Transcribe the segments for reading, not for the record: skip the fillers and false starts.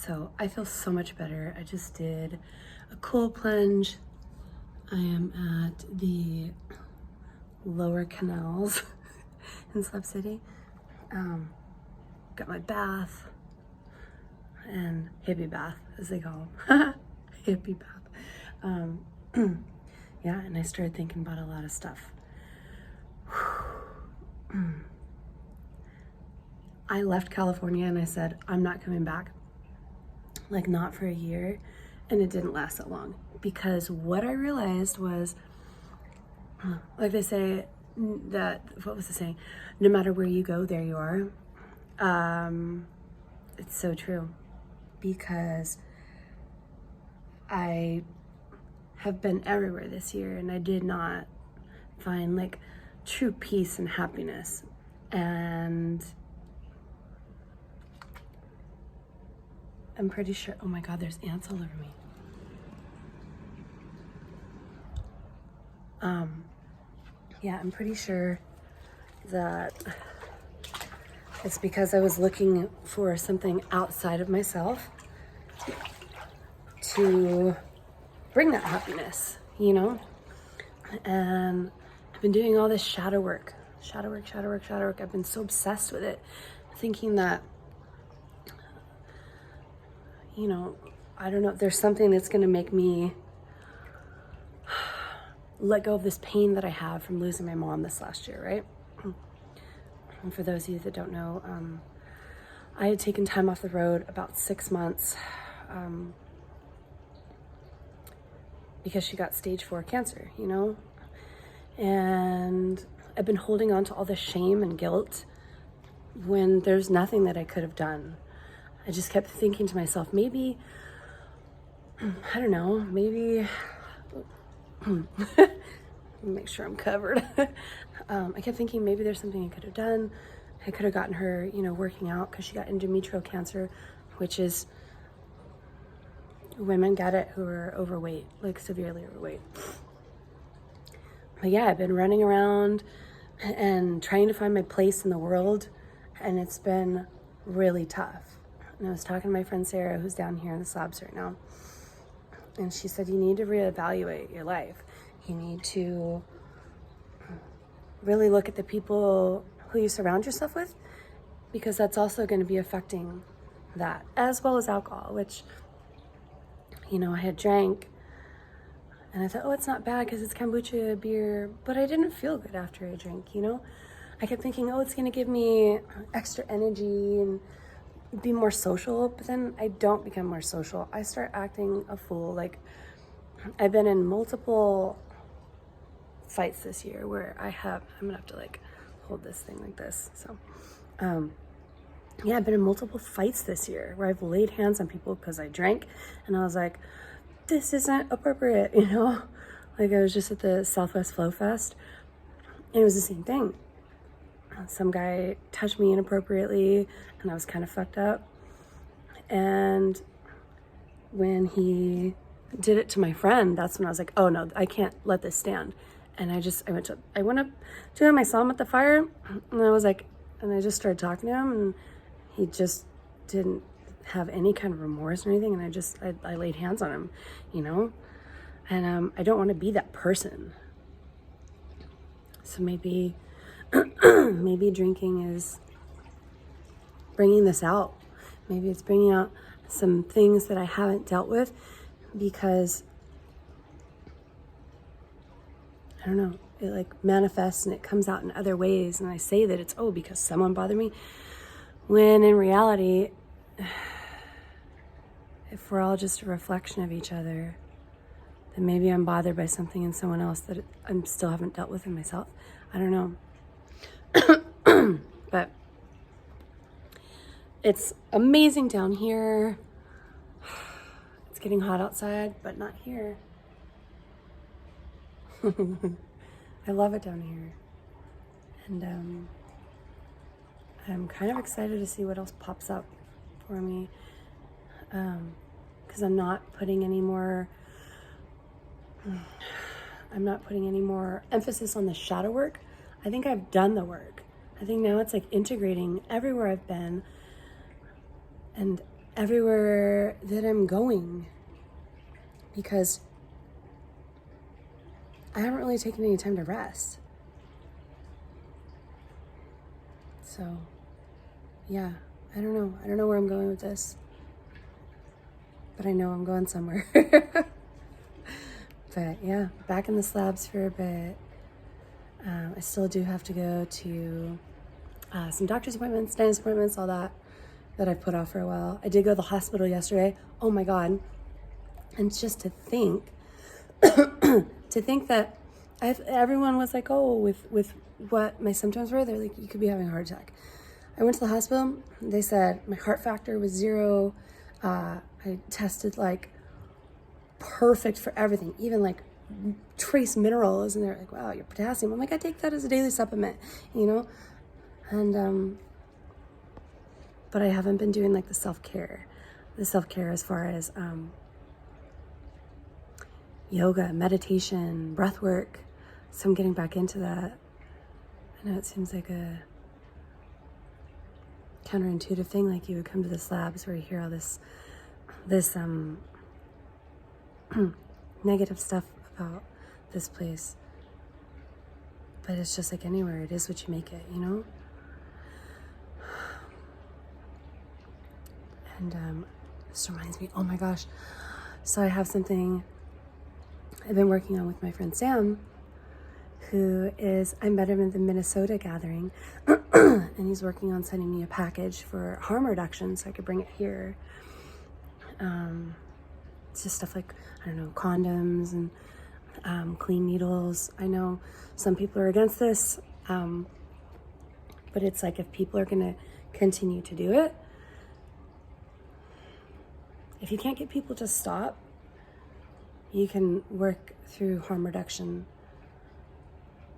So I feel so much better. I just did a cold plunge. I am at the lower Canals in Slab City. Got my bath and hippie bath, as they call them. Hippie bath. Yeah, and I started thinking about a lot of stuff. I left California and I said, I'm not coming back. Like, not for a year. And it didn't last that long. Because what I realized was, like they say, that, what was the saying? No matter where you go, there you are. It's so true. Because I have been everywhere this year and I did not find like true peace and happiness. And I'm pretty sure, oh my God, there's ants all over me. Yeah, I'm pretty sure that it's because I was looking for something outside of myself to bring that happiness, you know? And I've been doing all this shadow work. I've been so obsessed with it, thinking that, you know, I don't know, there's something that's gonna make me let go of this pain that I have from losing my mom this last year, right? And for those of you that don't know, I had taken time off the road about 6 months because she got stage 4 cancer, you know? And I've been holding on to all this shame and guilt when there's nothing that I could have done. I just kept thinking to myself, maybe, I don't know, maybe, make sure I'm covered. I kept thinking maybe there's something I could have done. I could have gotten her, you know, working out because she got endometrial cancer, which is, women get it who are overweight, like severely overweight. But yeah, I've been running around and trying to find my place in the world, and it's been really tough. And I was talking to my friend Sarah, who's down here in the slabs right now, and she said, you need to reevaluate your life. You need to really look at the people who you surround yourself with, because that's also going to be affecting that, as well as alcohol, which, you know, I had drank and I thought, oh, it's not bad because it's kombucha beer, but I didn't feel good after I drank, you know? I kept thinking, oh, it's going to give me extra energy and be more social, but then I don't become more social. I start acting a fool. Like, I've been in multiple fights this year where I'm gonna have to like hold this thing like this. So, yeah, I've been in multiple fights this year where I've laid hands on people because I drank, and I was like, this isn't appropriate, you know? Like, I was just at the Southwest Flow Fest, and it was the same thing. Some guy touched me inappropriately, and I was kind of fucked up. And when he did it to my friend, that's when I was like, oh no, I can't let this stand. And I went up to him, I saw him at the fire, and I was like, and I just started talking to him, and he just didn't have any kind of remorse or anything, and I laid hands on him, you know? And I don't want to be that person. So maybe drinking is bringing this out. Maybe it's bringing out some things that I haven't dealt with, because I don't know, it like manifests and it comes out in other ways, and I say that it's, oh, because someone bothered me, when in reality, if we're all just a reflection of each other, then maybe I'm bothered by something in someone else that I still haven't dealt with in myself. I don't know. But it's amazing down here. It's getting hot outside, but not here. I love it down here. And I'm kind of excited to see what else pops up for me. Because I'm not putting any more emphasis on the shadow work. I think I've done the work. I think now it's like integrating everywhere I've been, and everywhere that I'm going, because I haven't really taken any time to rest. So, yeah, I don't know. I don't know where I'm going with this, but I know I'm going somewhere. But yeah, back in the slabs for a bit. I still do have to go to some doctor's appointments, dentist appointments, all that I've put off for a while. I did go to the hospital yesterday. Oh my God. And just to think, that everyone was like, oh, with what my symptoms were, they're like, you could be having a heart attack. I went to the hospital. They said my heart factor was 0. I tested like perfect for everything, even like trace minerals, and they're like, wow, your potassium. I'm like, I take that as a daily supplement, you know? And but I haven't been doing like the self-care as far as yoga, meditation, breath work. So I'm getting back into that. I know it seems like a counterintuitive thing, like you would come to the slabs where you hear all this negative stuff about this place. But it's just like anywhere, it is what you make it, you know? And this reminds me, oh my gosh. So I have something I've been working on with my friend Sam, I met him at the Minnesota gathering, and he's working on sending me a package for harm reduction so I could bring it here. It's just stuff like, I don't know, condoms and clean needles. I know some people are against this, but it's like if people are gonna continue to do it, if you can't get people to stop, you can work through harm reduction,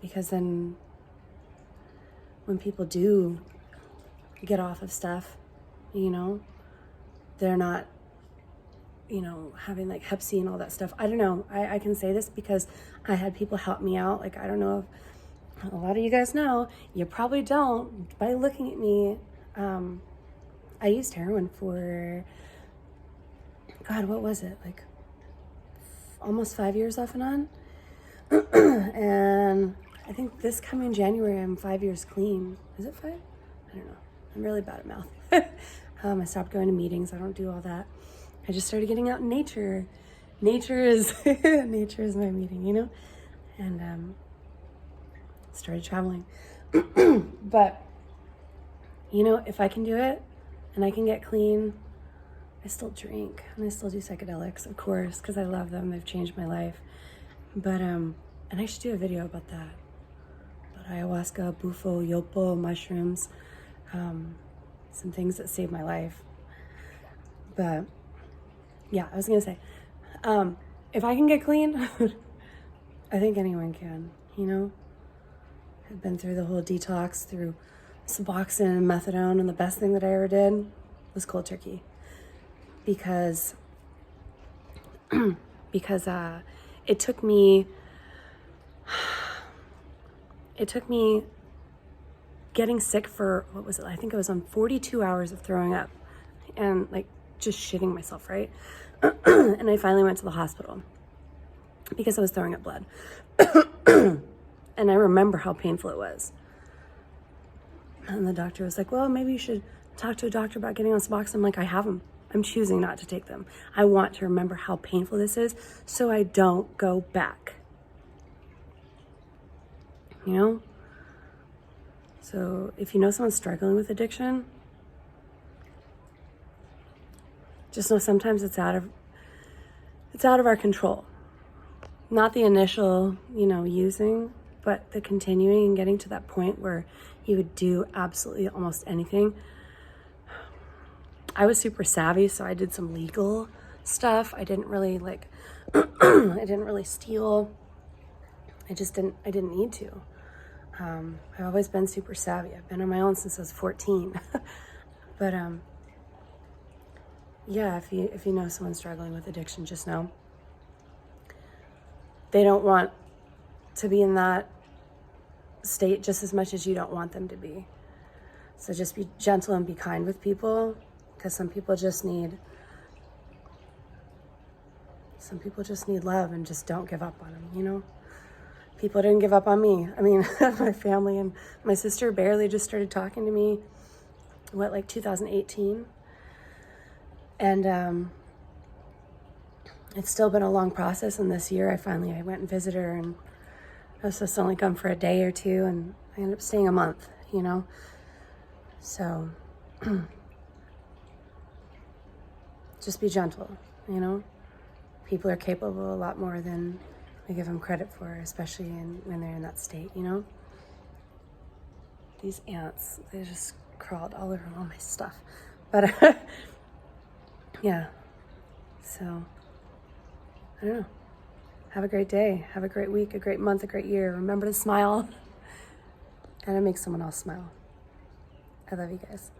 because then when people do get off of stuff, you know, they're not, you know, having like Hep C and all that stuff. I don't know. I can say this because I had people help me out. Like, I don't know if a lot of you guys know, you probably don't, by looking at me. I used heroin for, God, what was it? Like almost 5 years off and on. And I think this coming January, I'm 5 years clean. Is it 5? I don't know. I'm really bad at math. I stopped going to meetings. I don't do all that. I just started getting out in nature. Nature is nature is my meeting, you know? And started traveling. But, you know, if I can do it and I can get clean, I still drink and I still do psychedelics, of course, because I love them. They've changed my life. But, and I should do a video about that. About ayahuasca, bufo, yopo, mushrooms, some things that saved my life. But, yeah, I was going to say, if I can get clean, I think anyone can, you know? I've been through the whole detox through Suboxone and methadone, and the best thing that I ever did was cold turkey. Because it took me getting sick for, what was it? I think it was on 42 hours of throwing up and like just shitting myself, right? And I finally went to the hospital because I was throwing up blood. And I remember how painful it was. And the doctor was like, well, maybe you should talk to a doctor about getting on Suboxone. I'm like, I have them. I'm choosing not to take them. I want to remember how painful this is so I don't go back. You know? So if you know someone's struggling with addiction, just know sometimes it's out of our control. Not the initial, you know, using, but the continuing and getting to that point where you would do absolutely almost anything. I was super savvy, so I did some legal stuff. I didn't really like, I didn't really steal. I didn't need to. I've always been super savvy. I've been on my own since I was 14. But yeah, if you know someone struggling with addiction, just know they don't want to be in that state just as much as you don't want them to be. So just be gentle and be kind with people, because some people just need love and just don't give up on them, you know? People didn't give up on me. I mean, my family and my sister barely just started talking to me, like 2018? And it's still been a long process, and this year I went and visited her, and I was supposed to only come for a day or two, and I ended up staying a month, you know? So, just be gentle, you know? People are capable a lot more than we give them credit for, especially when they're in that state, you know? These ants, they just crawled all over all my stuff. But, yeah. So, I don't know. Have a great day. Have a great week, a great month, a great year. Remember to smile. And to make someone else smile. I love you guys.